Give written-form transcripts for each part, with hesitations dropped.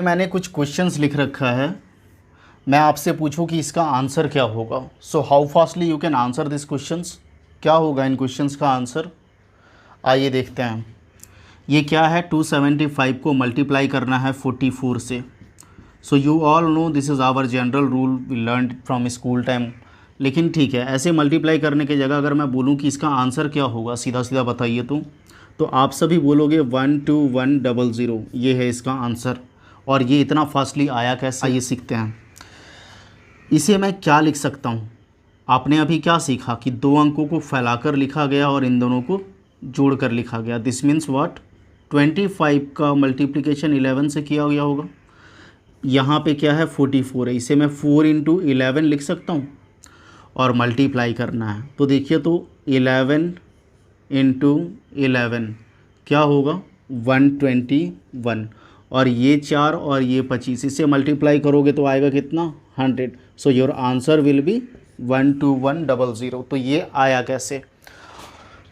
मैंने कुछ क्वेश्चंस लिख रखा है, मैं आपसे पूछूं कि इसका आंसर क्या होगा। So how fastly you can answer this questions, क्या होगा इन क्वेश्चंस का आंसर, आइए देखते हैं। ये क्या है, 275 को मल्टीप्लाई करना है 44 से। So you all know this is our general rule, we learn from school time. लेकिन ठीक है, ऐसे मल्टीप्लाई करने की जगह अगर मैं बोलूँ कि इसका आंसर क्या होगा, सीधा सीधा बताइए तो आप सभी बोलोगे 12100, ये है इसका आंसर। और ये इतना फास्टली आया कैसे, आइए सीखते हैं। इसे मैं क्या लिख सकता हूँ, आपने अभी क्या सीखा कि दो अंकों को फैलाकर लिखा गया और इन दोनों को जोड़कर लिखा गया। दिस मीन्स व्हाट, 25 का मल्टीप्लिकेशन 11 से किया गया होगा। यहाँ पे क्या है, 44 है, इसे मैं 4 × 11 लिख सकता हूँ और मल्टीप्लाई करना है। तो देखिए, तो 11 × 11 क्या होगा, 121, और ये 4 और ये 25, इसे मल्टीप्लाई करोगे तो आएगा कितना, 100। So your answer will be 12100। तो ये आया कैसे,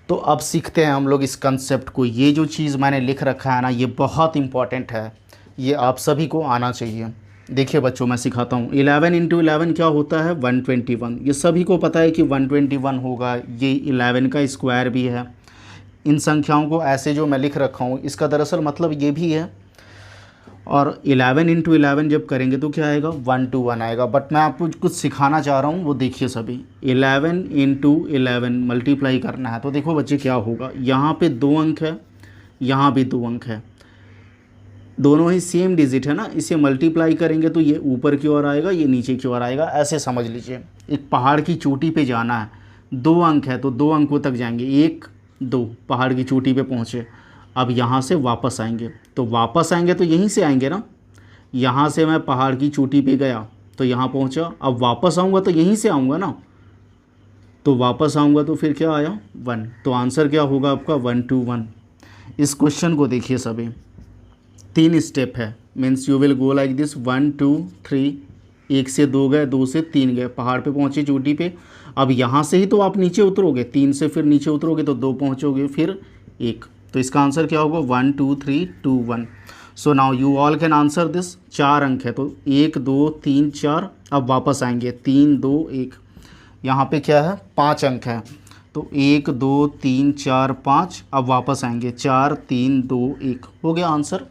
तो अब सीखते हैं हम लोग इस कंसेप्ट को। ये जो चीज़ मैंने लिख रखा है ना, ये बहुत इंपॉर्टेंट है, ये आप सभी को आना चाहिए। देखिए बच्चों, मैं सिखाता हूँ। 11 × 11 क्या होता है, 121। ये सभी को पता है कि 121 होगा, ये 11 का स्क्वायर भी है। इन संख्याओं को ऐसे जो मैं लिख रखा हूँ, इसका दरअसल मतलब ये भी है। और 11 × 11 जब करेंगे तो क्या आएगा, 121 आएगा। बट मैं आपको कुछ सिखाना चाह रहा हूँ, वो देखिए सभी। 11 × 11 मल्टीप्लाई करना है, तो देखो बच्चे क्या होगा, यहाँ पे 2 अंक है, यहाँ भी 2 अंक है, दोनों ही सेम डिजिट है ना। इसे मल्टीप्लाई करेंगे तो ये ऊपर की ओर आएगा, ये नीचे की ओर आएगा, ऐसे समझ लीजिए। एक पहाड़ की चोटी पे जाना है, 2 अंक है तो 2 अंकों तक जाएंगे, 1 2, पहाड़ की चोटी पे पहुँचे। अब यहाँ से वापस आएंगे, तो वापस आएंगे तो यहीं से आएंगे ना। यहाँ से मैं पहाड़ की चोटी पे गया तो यहाँ पहुँचा, अब वापस आऊँगा तो यहीं से आऊँगा ना, तो वापस आऊँगा तो फिर क्या आया, 1। तो आंसर क्या होगा आपका, 121। इस क्वेश्चन को देखिए सभी, 3 स्टेप है, means you will go like this, 1 2 3, 1 से 2 गए, 2 से 3 गए, पहाड़ पे पहुँचे चोटी पे। अब यहाँ से ही तो आप नीचे उतरोगे, 3 से फिर नीचे उतरोगे तो 2 पहुँचोगे, फिर 1। तो इसका आंसर क्या होगा, 1 2 3 2 1। So now you all can answer this. 4 अंक है तो 1 2 3 4, अब वापस आएंगे, 3 2 1। यहाँ पे क्या है, 5 अंक है, तो 1 2 3 4 5, अब वापस आएंगे, 4 3 2 1, हो गया आंसर।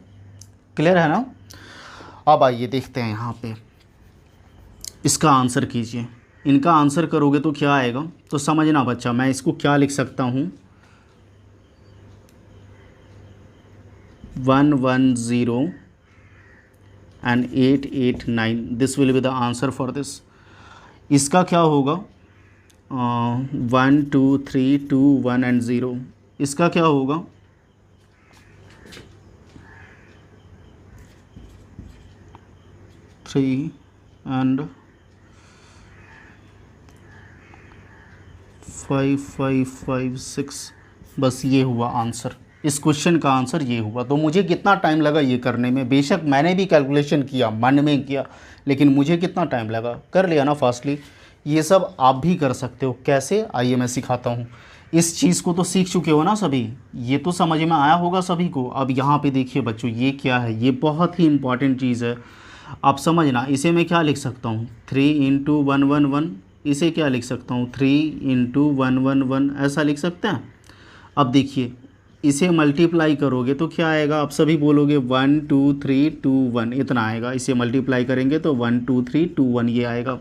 क्लियर है ना। अब आइए देखते हैं, यहाँ पे इसका आंसर कीजिए। इनका आंसर करोगे तो क्या आएगा, तो समझना बच्चा, मैं इसको क्या लिख सकता हूँ, 110 and 889, this will be the answer for this. इसका क्या होगा, 1 2 3 2 1 and 0। इसका क्या होगा, 3 and 5 5 5 6। बस ये हुआ आंसर, इस क्वेश्चन का आंसर ये हुआ। तो मुझे कितना टाइम लगा ये करने में, बेशक मैंने भी कैलकुलेशन किया, मन में किया, लेकिन मुझे कितना टाइम लगा, कर लिया ना फास्टली। ये सब आप भी कर सकते हो, कैसे, आइए मैं सिखाता हूँ। इस चीज़ को तो सीख चुके हो ना सभी, ये तो समझ में आया होगा सभी को। अब यहाँ पे देखिए बच्चों, ये क्या है, ये बहुत ही इंपॉर्टेंट चीज़ है, आप समझना। इसे मैं क्या लिख सकता हूँ, 3 × 111, इसे क्या लिख सकता हूँ, 3 × 111, ऐसा लिख सकते हैं। अब देखिए, इसे मल्टीप्लाई करोगे तो क्या आएगा, आप सभी बोलोगे 1 2 3 2 1, इतना आएगा। इसे मल्टीप्लाई करेंगे तो 1 2 3 2 1, ये आएगा।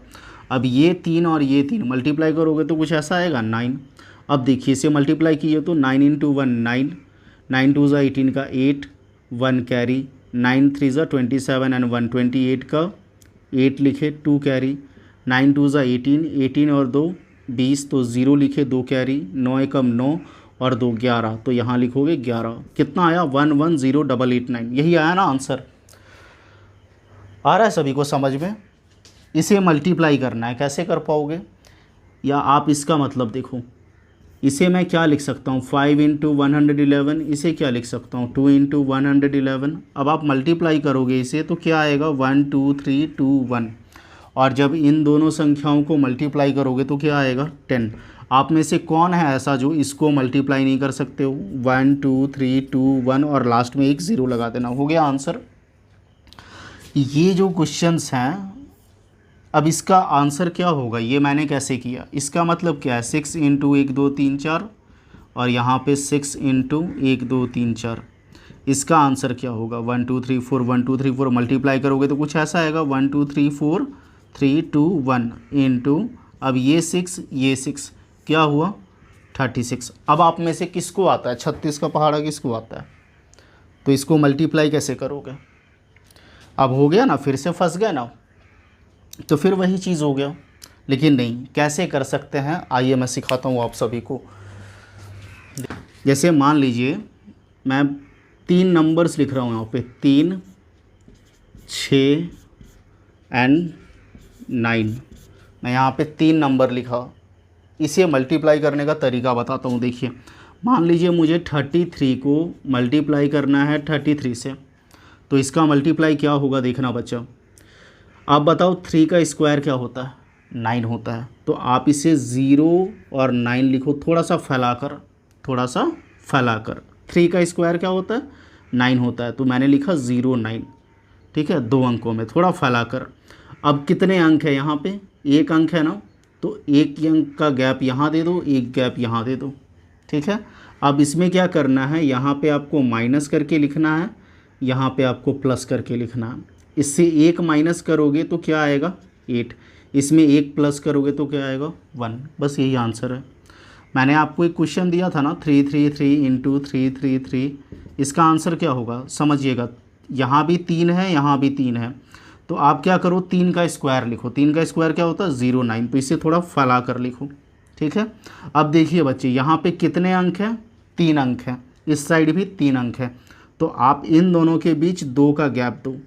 अब ये 3 और ये 3 मल्टीप्लाई करोगे तो कुछ ऐसा आएगा, 9। अब देखिए, इसे मल्टीप्लाई कीजिए तो 9 × 1 9, 9 2 18 का 8, 1 कैरी, 9 3 27 एंड 128 का 8 लिखे, 2 कैरी, 9 2 18, 18 और 2 20, तो 0 लिखे, 2 कैरी, 9 एकम 9 और 2 11, तो यहाँ लिखोगे 11। कितना आया, 110889, यही आया ना आंसर। आ रहा है सभी को समझ में। इसे मल्टीप्लाई करना है, कैसे कर पाओगे, या आप इसका मतलब देखो, इसे मैं क्या लिख सकता हूँ, 5 × 111, इसे क्या लिख सकता हूँ, 2 × 111। अब आप मल्टीप्लाई करोगे इसे तो क्या आएगा, 1 2 3 2 1, और जब इन दोनों संख्याओं को मल्टीप्लाई करोगे तो क्या आएगा, 10। आप में से कौन है ऐसा जो इसको मल्टीप्लाई नहीं कर सकते हो, 1 2 3 2 1 और लास्ट में एक 0 लगा देना, हो गया आंसर। ये जो क्वेश्चंस हैं, अब इसका आंसर क्या होगा, ये मैंने कैसे किया, इसका मतलब क्या है, 6 इंटू 1 2 3 4 और यहाँ पे 6 इंटू 1 2 3 4, इसका आंसर क्या होगा, 1 2 3 4, 1 2 3 4 मल्टीप्लाई करोगे तो कुछ ऐसा आएगा, 1 2 3 4 3 2 1 इंटू, अब ये 6 क्या हुआ 36। अब आप में से किसको आता है 36 का पहाड़ा, किसको आता है, तो इसको मल्टीप्लाई कैसे करोगे, अब हो गया ना, फिर से फंस गए ना, तो फिर वही चीज़ हो गया। लेकिन नहीं, कैसे कर सकते हैं, आइए मैं सिखाता हूँ आप सभी को। जैसे मान लीजिए मैं 3 नंबर्स लिख रहा हूँ यहाँ पे, 3 6 एंड 9, मैं यहाँ पे 3 नंबर लिखा, इसे मल्टीप्लाई करने का तरीका बताता हूँ। देखिए मान लीजिए मुझे 33 को मल्टीप्लाई करना है 33 से, तो इसका मल्टीप्लाई क्या होगा देखना बच्चा। आप बताओ 3 का स्क्वायर क्या होता है, 9 होता है, तो आप इसे 0 और 9 लिखो, थोड़ा सा फैलाकर, 3 का स्क्वायर क्या होता है 9 होता है, तो मैंने लिखा 0 9, ठीक है, 2 अंकों में थोड़ा फैलाकर। अब कितने अंक है यहाँ पे, 1 अंक है ना, तो 1 अंक का गैप यहाँ दे दो, 1 गैप यहाँ दे दो, ठीक है। अब इसमें क्या करना है, यहाँ पे आपको माइनस करके लिखना है, यहाँ पे आपको प्लस करके लिखना है। इससे 1 माइनस करोगे तो क्या आएगा 8, इसमें 1 प्लस करोगे तो क्या आएगा 1, बस यही आंसर है। मैंने आपको एक क्वेश्चन दिया था ना 333 इंटू 333, इसका आंसर क्या होगा समझिएगा, यहाँ भी 3 है, यहाँ भी 3 है, तो आप क्या करो 3 का स्क्वायर लिखो, 3 का स्क्वायर क्या होता है 0 9, तो इसे थोड़ा फैला कर लिखो, ठीक है। अब देखिए बच्चे यहाँ पे कितने अंक हैं, 3 अंक हैं, इस साइड भी 3 अंक है, तो आप इन दोनों के बीच 2 का गैप दो,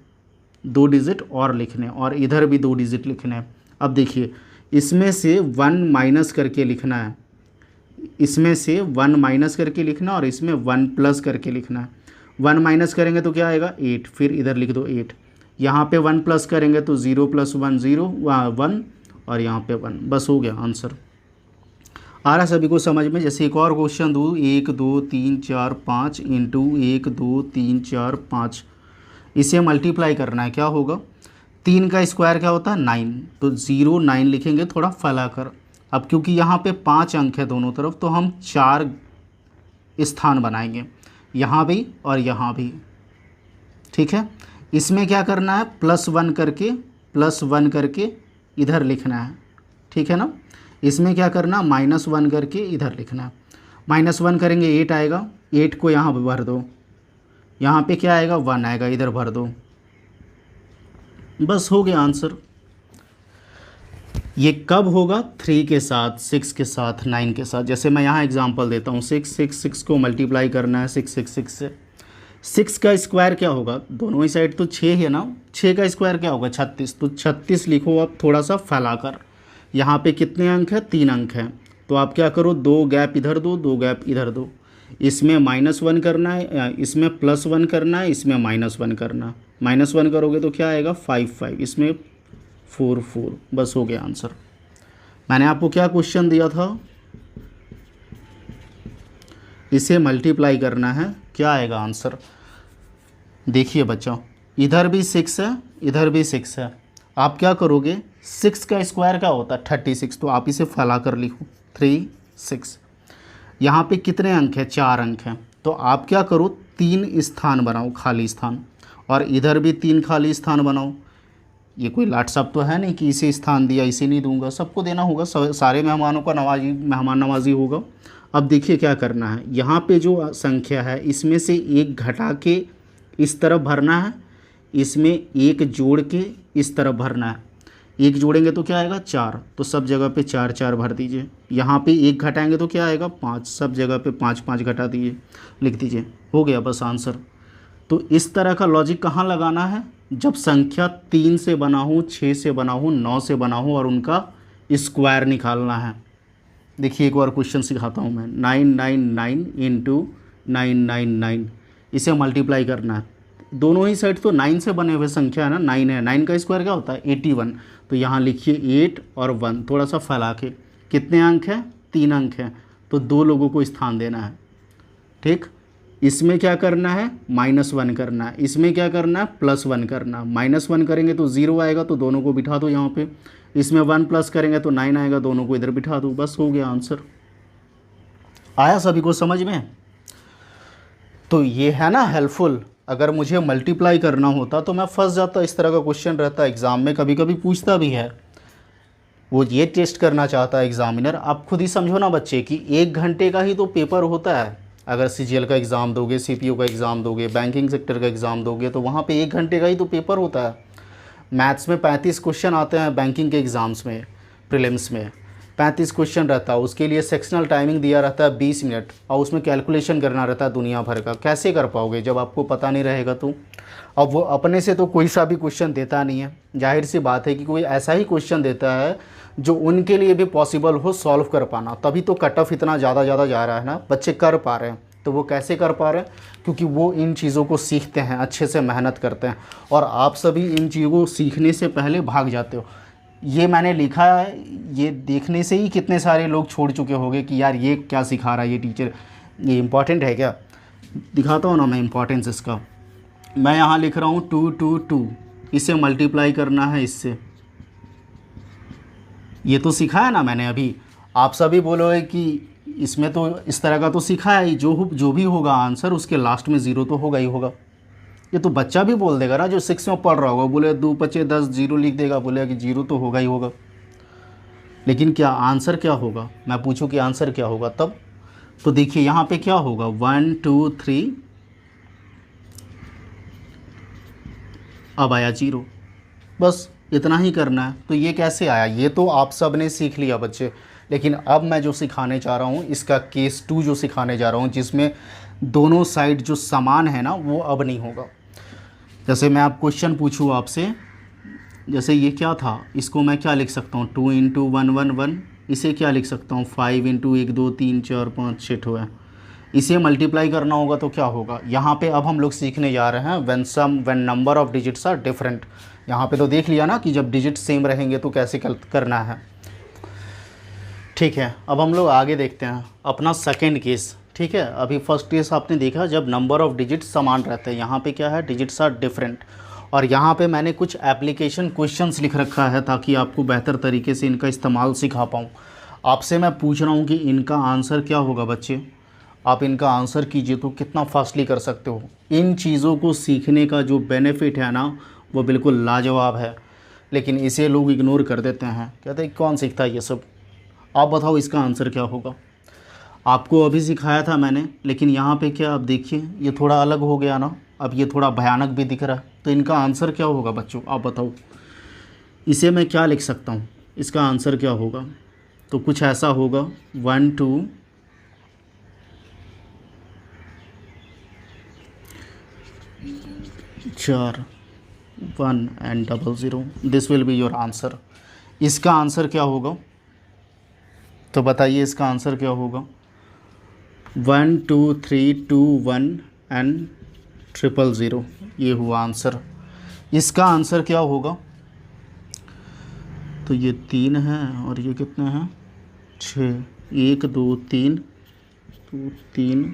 2 डिजिट और लिखने, और इधर भी 2 डिजिट लिखने हैं। अब देखिए इसमें से 1 माइनस करके लिखना है, इसमें से 1 माइनस करके लिखना और इसमें 1 प्लस करके लिखना है। 1 माइनस करेंगे तो क्या आएगा 8, फिर इधर लिख दो 8, यहाँ पे 1 प्लस करेंगे तो 0 + 1 0 1 और यहाँ पे 1, बस हो गया आंसर। आ रहा सभी को समझ में। जैसे एक और क्वेश्चन दूँ, 1 2 3 4 5 इंटू 1 2 3 4 5, इसे मल्टीप्लाई करना है, क्या होगा, 3 का स्क्वायर क्या होता है 9, तो 0 9 लिखेंगे थोड़ा फैला कर। अब क्योंकि यहाँ पे 5 अंक है दोनों तरफ, तो हम 4 स्थान बनाएंगे, यहाँ भी और यहाँ भी, ठीक है। इसमें क्या करना है +1 करके इधर लिखना है, ठीक है ना। इसमें क्या करना -1 करके इधर लिखना है, -1 करेंगे 8 आएगा, 8 को यहाँ पर भर दो, यहाँ पे क्या आएगा 1 आएगा, इधर भर दो, बस हो गया आंसर। ये कब होगा 3 के साथ, 6 के साथ, 9 के साथ। जैसे मैं यहाँ एग्जांपल देता हूँ, 6 को मल्टीप्लाई करना है 6 से, 6 का स्क्वायर क्या होगा, दोनों ही साइड तो 6 है ना, 6 का स्क्वायर क्या होगा 36, तो 36 लिखो आप थोड़ा सा फैला कर। यहाँ पे कितने अंक है 3 अंक हैं, तो आप क्या करो 2 गैप इधर दो, 2 गैप इधर दो, इसमें -1 करना है, इसमें +1 करना है, इसमें -1 करना है, -1 करोगे तो क्या आएगा 5 5, इसमें 4 4, बस हो गया आंसर। मैंने आपको क्या क्वेश्चन दिया था, इसे मल्टीप्लाई करना है, क्या आएगा आंसर। देखिए बच्चों इधर भी 6 है, इधर भी 6 है, आप क्या करोगे 6 का स्क्वायर क्या होता है 36, तो आप इसे फैला कर लिखो 3 6। यहाँ पे कितने अंक हैं 4 अंक हैं, तो आप क्या करो 3 स्थान बनाओ, खाली स्थान, और इधर भी 3 खाली स्थान बनाओ। ये कोई लाट साहब तो है नहीं कि इसे स्थान दिया इसे नहीं दूंगा, सबको देना होगा, सारे मेहमानों का मेहमान नवाजी होगा। अब देखिए क्या करना है, यहाँ पे जो संख्या है इसमें से 1 घटा के इस तरफ भरना है, इसमें 1 जोड़ के इस तरफ भरना है, 1 जोड़ेंगे तो क्या आएगा 4, तो सब जगह पे 4 4 भर दीजिए। यहाँ पे 1 घटाएंगे तो क्या आएगा 5, सब जगह पे 5 5 घटा दीजिए, लिख दीजिए, हो गया बस आंसर। तो इस तरह का लॉजिक कहाँ लगाना है, जब संख्या 3 से बना हो, 6 से बना हो, 9 से बना हो और उनका स्क्वायर निकालना है। देखिए एक और क्वेश्चन सिखाता हूँ मैं, 999 इंटू 999, इसे मल्टीप्लाई करना है, दोनों ही साइड तो 9 से बने हुए संख्या है ना, 9 है, 9 का स्क्वायर क्या होता है 81, तो यहाँ लिखिए 8 और 1 थोड़ा सा फैला के, कितने अंक हैं 3 अंक हैं, तो 2 लोगों को स्थान देना है, ठीक। इसमें क्या करना है, -1 करना है, इसमें क्या करना है, +1 करना है। -1 करेंगे तो 0 आएगा, तो दोनों को बिठा दो यहाँ पे। इसमें 1 प्लस करेंगे तो 9 आएगा, दोनों को इधर बिठा दो, बस हो गया आंसर। आया सभी को समझ में? तो ये है ना हेल्पफुल। अगर मुझे मल्टीप्लाई करना होता तो मैं फंस जाता, इस तरह का क्वेश्चन रहता एग्ज़ाम में, कभी कभी पूछता भी है। वो ये टेस्ट करना चाहता है एग्ज़ामिनर। आप खुद ही समझो ना बच्चे कि 1 घंटे का ही तो पेपर होता है। अगर सीजीएल का एग्ज़ाम दोगे, सीपीओ का एग्ज़ाम दोगे, बैंकिंग सेक्टर का एग्ज़ाम दोगे, तो वहाँ पे 1 घंटे का ही तो पेपर होता है। मैथ्स में 35 क्वेश्चन आते हैं बैंकिंग के एग्ज़ाम्स में, प्रीलिम्स में 35 क्वेश्चन रहता है। उसके लिए सेक्शनल टाइमिंग दिया रहता है 20 मिनट, और उसमें कैलकुलेशन करना रहता है दुनिया भर का। कैसे कर पाओगे जब आपको पता नहीं रहेगा तो? अब वो अपने से तो कोई सा भी क्वेश्चन देता नहीं है। जाहिर सी बात है कि कोई ऐसा ही क्वेश्चन देता है जो उनके लिए भी पॉसिबल हो सॉल्व कर पाना, तभी तो कट ऑफ इतना ज़्यादा जा रहा है ना, बच्चे कर पा रहे हैं। तो वो कैसे कर पा रहे हैं? क्योंकि वो इन चीज़ों को सीखते हैं, अच्छे से मेहनत करते हैं। और आप सभी इन चीज़ों को सीखने से पहले भाग जाते हो। ये मैंने लिखा है, ये देखने से ही कितने सारे लोग छोड़ चुके होंगे कि यार ये क्या सिखा रहा है ये टीचर, ये इम्पॉर्टेंट है क्या? दिखाता हूँ ना मैं इम्पॉर्टेंस इसका। मैं यहाँ लिख रहा हूँ 2 2 2, इसे मल्टीप्लाई करना है इससे। ये तो सिखाया ना मैंने अभी। आप सभी बोलोगे कि इसमें तो इस तरह का तो सिखाया ही, जो भी होगा आंसर उसके लास्ट में 0 तो होगा ही होगा। ये तो बच्चा भी बोल देगा ना, जो 6 में पढ़ रहा होगा, बोले 2 5 10 0 लिख देगा, बोलेगा कि 0 तो होगा ही होगा। लेकिन क्या आंसर क्या होगा? मैं पूछूं कि आंसर क्या होगा तब? तो देखिए यहाँ पे क्या होगा, 1 2 3, अब आया 0, बस इतना ही करना है। तो ये कैसे आया? ये तो आप सब ने सीख लिया बच्चे। लेकिन अब मैं जो सिखाने जा रहा हूँ, इसका केस 2 जो सिखाने जा रहा हूँ, जिसमें दोनों साइड जो समान है ना, वो अब नहीं होगा। जैसे मैं आप क्वेश्चन पूछूँ आपसे, जैसे ये क्या था, इसको मैं क्या लिख सकता हूँ, 2 × 1 1 1। इसे क्या लिख सकता हूँ, 5 × 1 2 3 4 5 6 ठो है। इसे मल्टीप्लाई करना होगा तो क्या होगा? यहाँ पे अब हम लोग सीखने जा रहे हैं when number of digits are different. यहाँ पे तो देख लिया ना कि जब डिजिट सेम रहेंगे तो कैसे करना है। ठीक है, अब हम लोग आगे देखते हैं अपना सेकेंड केस। ठीक है, अभी फर्स्ट केस आपने देखा जब नंबर ऑफ डिजिट्स समान रहते हैं। यहाँ पे क्या है, डिजिट्स आर डिफरेंट। और यहाँ पे मैंने कुछ एप्लीकेशन क्वेश्चंस लिख रखा है ताकि आपको बेहतर तरीके से इनका इस्तेमाल सिखा पाऊँ। आपसे मैं पूछ रहा हूँ कि इनका आंसर क्या होगा बच्चे। आप इनका आंसर कीजिए तो कितना फास्टली कर सकते हो। इन चीज़ों को सीखने का जो बेनिफिट है ना, वो बिल्कुल लाजवाब है। लेकिन इसे लोग इग्नोर कर देते हैं, कहते हैं कौन सीखता है ये सब। आप बताओ इसका आंसर क्या होगा। आपको अभी सिखाया था मैंने, लेकिन यहाँ पे क्या आप देखिए, ये थोड़ा अलग हो गया ना, अब ये थोड़ा भयानक भी दिख रहा है। तो इनका आंसर क्या होगा बच्चों, आप बताओ। इसे मैं क्या लिख सकता हूँ, इसका आंसर क्या होगा? तो कुछ ऐसा होगा 1 2 4 1 and 00। This will be your answer. इसका आंसर क्या होगा? तो बताइए इसका आंसर क्या होगा। 1 2 3 2 1 and 000, ये हुआ आंसर। इसका आंसर क्या होगा? तो ये 3 है और ये कितने हैं, 6, 1 2 3 2 3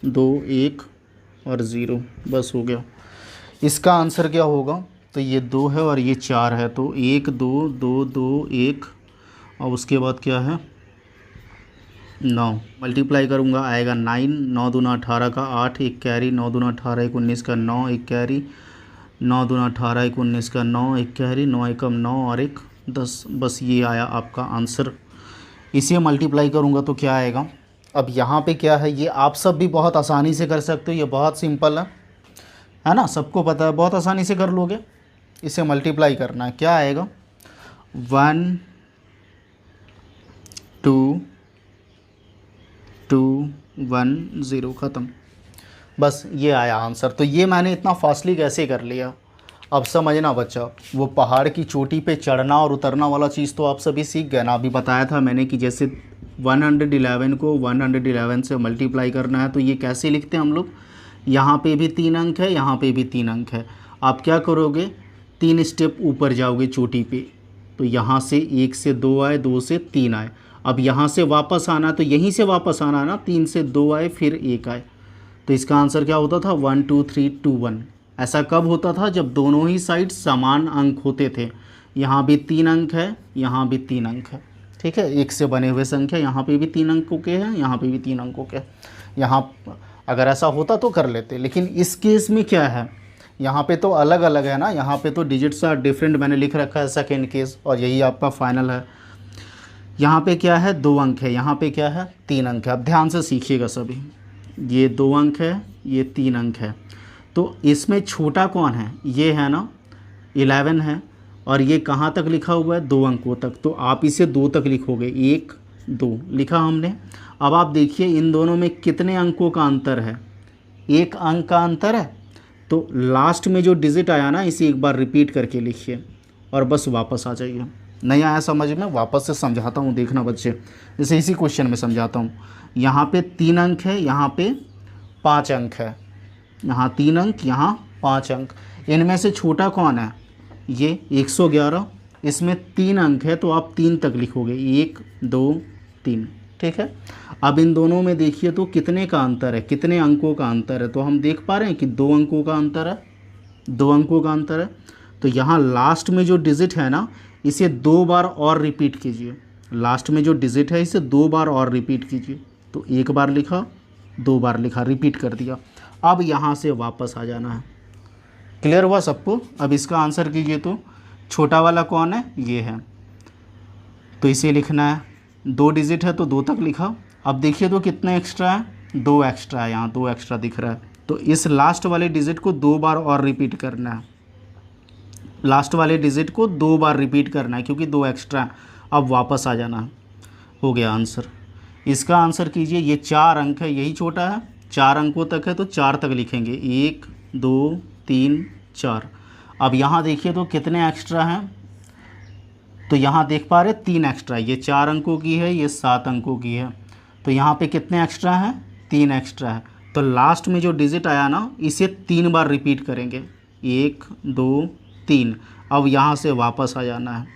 2 1 और 0, बस हो गया। इसका आंसर क्या होगा? तो ये 2 है और ये 4 है, तो 1 2 2 2 1 और उसके बाद क्या है 9। मल्टीप्लाई करूँगा आएगा 9, 9 दूना 18 का 8, एक कैरी, 9 दूना 18 1 19 का 9, एक कैरी, 9 दूना 18 1 19 का 9, एक कैरी, 9 एकम 9 और एक 10। बस ये आया आपका आंसर। इसे मल्टीप्लाई करूँगा तो क्या आएगा? अब यहाँ पे क्या है, ये आप सब भी बहुत आसानी से कर सकते हो, ये बहुत सिंपल है ना, सबको पता है, बहुत आसानी से कर लोगे। इसे मल्टीप्लाई करना है, क्या आएगा 1 2 2 1 0, ख़त्म। बस ये आया आंसर। तो ये मैंने इतना फास्टली कैसे कर लिया, अब समझना बच्चा। वो पहाड़ की चोटी पे चढ़ना और उतरना वाला चीज़ तो आप सभी सीख गए ना। अभी बताया था मैंने कि जैसे 111 को 111 से मल्टीप्लाई करना है तो ये कैसे लिखते हैं हम लोग। यहाँ पे भी 3 अंक है, यहाँ पे भी 3 अंक है। आप क्या करोगे, 3 स्टेप ऊपर जाओगे चोटी पे, तो यहाँ से 1 से 2 आए, 2 से 3 आए। अब यहाँ से वापस आना तो यहीं से वापस आना ना, 3 से 2 आए फिर 1 आए, तो इसका आंसर क्या होता था 1 2 3 2 1। ऐसा कब होता था? जब दोनों ही साइड समान अंक होते थे। यहाँ भी 3 अंक है, यहाँ भी 3 अंक है, ठीक है, एक से बने हुए संख्या, यहाँ पे भी 3 अंकों के हैं, यहाँ पे भी 3 अंकों के। यहाँ अगर ऐसा होता तो कर लेते, लेकिन इस केस में क्या है, यहाँ पे तो अलग अलग है ना, यहाँ पे तो डिजिट्स आर डिफरेंट मैंने लिख रखा है सेकेंड केस, और यही आपका फाइनल है। यहाँ पे क्या है 2 अंक है, यहाँ पे क्या है 3 अंक है। अब ध्यान से सीखिएगा सभी, ये 2 अंक है, ये 3 अंक है, तो इसमें छोटा कौन है? ये है ना 11 है, और ये कहाँ तक लिखा हुआ है? 2 अंकों तक, तो आप इसे 2 तक लिखोगे, 1 2 लिखा हमने। अब आप देखिए इन दोनों में कितने अंकों का अंतर है? 1 अंक का अंतर है। तो लास्ट में जो डिजिट आया ना, इसे एक बार रिपीट करके लिखिए और बस वापस आ जाइए। नहीं आया समझ में, वापस से समझाता हूँ, देखना बच्चे, जैसे इसी क्वेश्चन में समझाता हूँ। यहाँ पे 3 अंक है, यहाँ पे 5 अंक है, यहाँ 3 अंक, यहाँ 5 अंक। इनमें से छोटा कौन है? ये 111, इसमें 3 अंक है, तो आप 3 तक लिखोगे, 1 2 3, ठीक है। अब इन दोनों में देखिए तो कितने का अंतर है, कितने अंकों का अंतर है? तो हम देख पा रहे हैं कि 2 अंकों का अंतर है, 2 अंकों का अंतर है। तो यहाँ लास्ट में जो डिजिट है ना, इसे 2 बार और रिपीट कीजिए। लास्ट में जो डिजिट है इसे 2 बार और रिपीट कीजिए। तो 1 बार लिखा, 2 बार लिखा, रिपीट कर दिया। अब यहाँ से वापस आ जाना है। क्लियर हुआ सबको? अब इसका आंसर कीजिए तो छोटा वाला कौन है? ये है, तो इसे लिखना है। 2 डिजिट है तो 2 तक लिखा। अब देखिए तो कितना एक्स्ट्रा है? 2 एक्स्ट्रा है, यहाँ 2 एक्स्ट्रा दिख रहा है। तो इस लास्ट वाले डिजिट को 2 बार और रिपीट करना है। लास्ट वाले डिजिट को 2 बार रिपीट करना है क्योंकि 2 एक्स्ट्रा है। अब वापस आ जाना है। हो गया आंसर। इसका आंसर कीजिए। ये 4 अंक है, यही छोटा है, 4 अंकों तक है तो 4 तक लिखेंगे, 1 2 3 4। अब यहाँ देखिए तो कितने एक्स्ट्रा हैं? तो यहाँ देख पा रहे 3 एक्स्ट्रा, ये 4 अंकों की है, ये 7 अंकों की है, तो यहाँ पे कितने एक्स्ट्रा हैं? 3 एक्स्ट्रा है। तो लास्ट में जो डिजिट आया ना, इसे 3 बार रिपीट करेंगे, 1 2 3। अब यहाँ से वापस आ जाना है।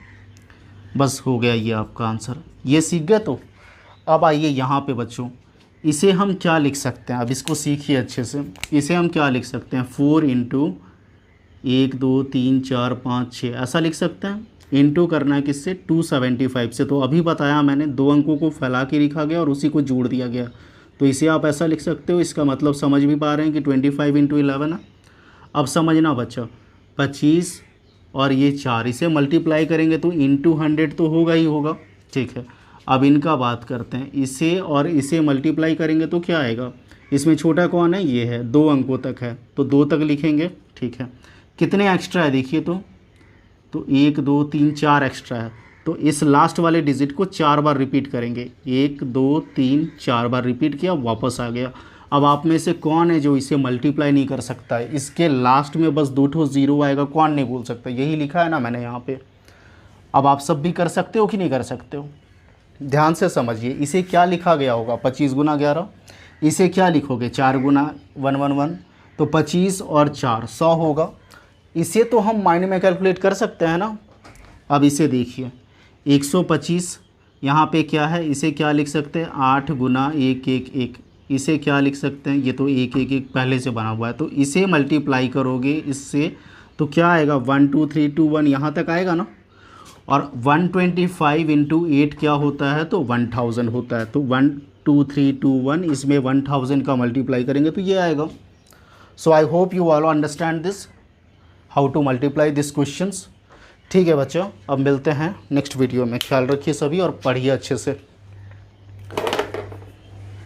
बस हो गया ये आपका आंसर। ये सीख गए। तो अब आइए यहाँ पे बच्चों, इसे हम क्या लिख सकते हैं? अब इसको सीखिए अच्छे से। इसे हम क्या लिख सकते हैं? 4 इंटू 1 2 3 4 5 6 ऐसा लिख सकते हैं। इंटू करना है किससे? 275 से। तो अभी बताया मैंने, 2 अंकों को फैला के लिखा गया और उसी को जोड़ दिया गया। तो इसे आप ऐसा लिख सकते हो। इसका मतलब समझ भी पा रहे हैं कि 25 इंटू 11 है। अब समझना बच्चा, 25 और ये 4, इसे मल्टीप्लाई करेंगे तो इंटू 100 तो होगा ही होगा, ठीक है। अब इनका बात करते हैं। इसे और इसे मल्टीप्लाई करेंगे तो क्या आएगा? इसमें छोटा कौन है? ये है, 2 अंकों तक है तो 2 तक लिखेंगे, ठीक है। कितने एक्स्ट्रा है देखिए तो 1 2 3 4 एक्स्ट्रा है। तो इस लास्ट वाले डिजिट को 4 बार रिपीट करेंगे, 1 2 3 4 बार रिपीट किया, वापस आ गया। अब आप में से कौन है जो इसे मल्टीप्लाई नहीं कर सकता है? इसके लास्ट में बस 2 ठो 0 आएगा, कौन नहीं बोल सकता? यही लिखा है ना मैंने यहाँ पे। अब आप सब भी कर सकते हो कि नहीं कर सकते हो? ध्यान से समझिए। इसे क्या लिखा गया होगा? 25 गुना 11। इसे क्या लिखोगे? 4 गुना 111, तो 25 और 4 100 होगा। इसे तो हम माइंड में कैलकुलेट कर सकते हैं ना। अब इसे देखिए, 125 यहाँ पे क्या है? इसे क्या लिख सकते हैं? 8 गुना 1 1 1। इसे क्या लिख सकते हैं? ये तो 1 1 1 पहले से बना हुआ है, तो इसे मल्टीप्लाई करोगे इससे तो क्या आएगा? 1 2 3 2 1 यहाँ तक आएगा ना। और 125 इंटू 8 क्या होता है? तो 1000 होता है। तो 1 2 3 2 1, इसमें 1000 का मल्टीप्लाई करेंगे तो ये आएगा। So I hope you all understand this, how to multiply this questions. ठीक है बच्चों, अब मिलते हैं नेक्स्ट वीडियो में। ख्याल रखिए सभी और पढ़िए अच्छे से।